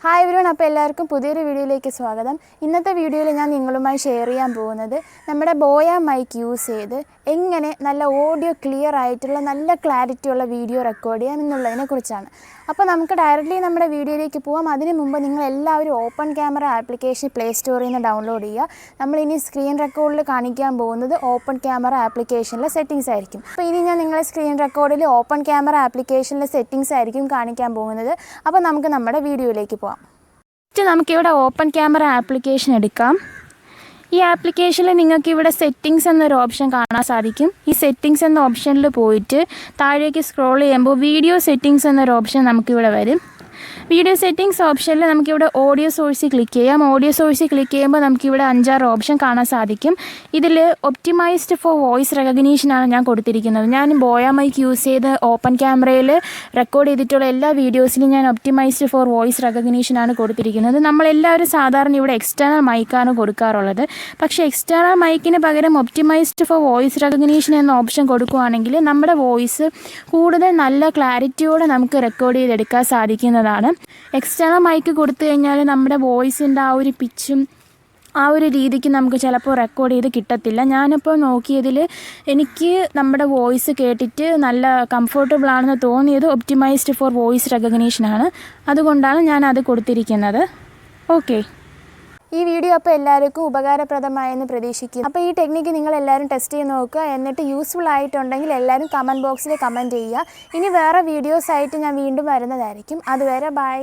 Hi everyone, അപ്പോൾ എല്ലാവർക്കും പുതിയൊരു വീഡിയോയിലേക്ക് സ്വാഗതം. ഇന്നത്തെ വീഡിയോയിൽ ഞാൻ നിങ്ങളുമായി ഷെയർ ചെയ്യാൻ പോകുന്നത് നമ്മുടെ ബോയ മൈക്ക് യൂസ് ചെയ്ത് എങ്ങനെ നല്ല ഓഡിയോ ക്ലിയർ ആയിട്ടുള്ള നല്ല ക്ലാരിറ്റിയുള്ള വീഡിയോ റെക്കോർഡ് ചെയ്യാം എന്നുള്ളതിനെ കുറിച്ചാണ്. അപ്പോൾ നമുക്ക് ഡയറക്റ്റ്ലി നമ്മുടെ വീഡിയോയിലേക്ക് പോകാം. അതിന് മുമ്പ് നിങ്ങൾ എല്ലാവരും ഓപ്പൺ ക്യാമറ ആപ്ലിക്കേഷൻ പ്ലേ സ്റ്റോറിൽ നിന്ന് ഡൗൺലോഡ് ചെയ്യുക. നമ്മളിനി സ്ക്രീൻ റെക്കോർഡിൽ കാണിക്കാൻ പോകുന്നത് ഓപ്പൺ ക്യാമറ ആപ്ലിക്കേഷനിലെ സെറ്റിങ്സ് ആയിരിക്കും. അപ്പോൾ ഇനി ഞാൻ നിങ്ങളെ സ്ക്രീൻ റെക്കോർഡിൽ ഓപ്പൺ ക്യാമറ ആപ്ലിക്കേഷനിലെ സെറ്റിങ്സ് ആയിരിക്കും കാണിക്കാൻ പോകുന്നത്. അപ്പോൾ നമുക്ക് നമ്മുടെ വീഡിയോയിലേക്ക് പോകാം. നമുക്കിവിടെ ഓപ്പൺ ക്യാമറ ആപ്ലിക്കേഷൻ എടുക്കാം. ഈ ആപ്ലിക്കേഷനിൽ നിങ്ങൾക്ക് ഇവിടെ സെറ്റിങ്സ് എന്നൊരു ഓപ്ഷൻ കാണാൻ സാധിക്കും. ഈ സെറ്റിങ്സ് എന്ന ഓപ്ഷനിൽ പോയിട്ട് താഴേക്ക് സ്ക്രോൾ ചെയ്യുമ്പോൾ വീഡിയോ സെറ്റിങ്സ് എന്നൊരു ഓപ്ഷൻ നമുക്കിവിടെ വരും. വീഡിയോ സെറ്റിങ്സ് ഓപ്ഷനിൽ നമുക്കിവിടെ ഓഡിയോ സോഴ്സിൽ ക്ലിക്ക് ചെയ്യാം. ഓഡിയോ സോഴ്സിൽ ക്ലിക്ക് ചെയ്യുമ്പോൾ നമുക്കിവിടെ 5-6 ഓപ്ഷൻ കാണാൻ സാധിക്കും. ഇതിൽ ഒപ്റ്റിമൈസ്ഡ് ഫോർ വോയിസ് റെക്കഗ്നീഷനാണ് ഞാൻ കൊടുത്തിരിക്കുന്നത്. ഞാൻ ബോയ മൈക്ക് യൂസ് ചെയ്ത് ഓപ്പൺ ക്യാമറയിൽ റെക്കോർഡ് ചെയ്തിട്ടുള്ള എല്ലാ വീഡിയോസിലും ഞാൻ ഒപ്റ്റിമൈസ്ഡ് ഫോർ വോയിസ് റെക്കഗ്നീഷനാണ് കൊടുത്തിരിക്കുന്നത്. നമ്മളെല്ലാവരും സാധാരണ ഇവിടെ എക്സ്റ്റേണൽ മൈക്കാണ് കൊടുക്കാറുള്ളത്. പക്ഷേ എക്സ്റ്റേണൽ മൈക്കിന് പകരം ഒപ്റ്റിമൈസ്ഡ് ഫോർ വോയിസ് റെക്കഗ്നീഷൻ എന്ന ഓപ്ഷൻ കൊടുക്കുകയാണെങ്കിൽ നമ്മുടെ വോയിസ് കൂടുതൽ നല്ല ക്ലാരിറ്റിയോടെ നമുക്ക് റെക്കോർഡ് ചെയ്തെടുക്കാൻ സാധിക്കുന്നതാണ്. എക്സ്റ്റേണൽ മൈക്ക് കൊടുത്തു കഴിഞ്ഞാൽ നമ്മുടെ വോയിസിൻ്റെ ആ ഒരു പിച്ചും ആ ഒരു രീതിക്ക് നമുക്ക് ചിലപ്പോൾ റെക്കോർഡ് ചെയ്ത് കിട്ടത്തില്ല. ഞാനിപ്പോൾ നോക്കിയതിൽ എനിക്ക് നമ്മുടെ വോയിസ് കേട്ടിട്ട് നല്ല കംഫർട്ടബിൾ ആണെന്ന് തോന്നിയത് ഒപ്റ്റിമൈസ്ഡ് ഫോർ വോയിസ് റെക്കഗ്നീഷനാണ്. അതുകൊണ്ടാണ് ഞാനത് കൊടുത്തിരിക്കുന്നത്. ഓക്കെ, ഈ വീഡിയോ അപ്പോൾ എല്ലാവർക്കും ഉപകാരപ്രദമായെന്ന് പ്രതീക്ഷിക്കുന്നു. അപ്പോൾ ഈ ടെക്നിക്ക് നിങ്ങൾ എല്ലാവരും ടെസ്റ്റ് ചെയ്ത് നോക്കുക. എന്നിട്ട് യൂസ്ഫുൾ ആയിട്ടുണ്ടെങ്കിൽ എല്ലാവരും കമൻറ്റ് ബോക്സിൽ കമൻറ്റ് ചെയ്യുക. ഇനി വേറെ വീഡിയോസായിട്ട് ഞാൻ വീണ്ടും വരുന്നതായിരിക്കും. അതുവരെ ബൈ.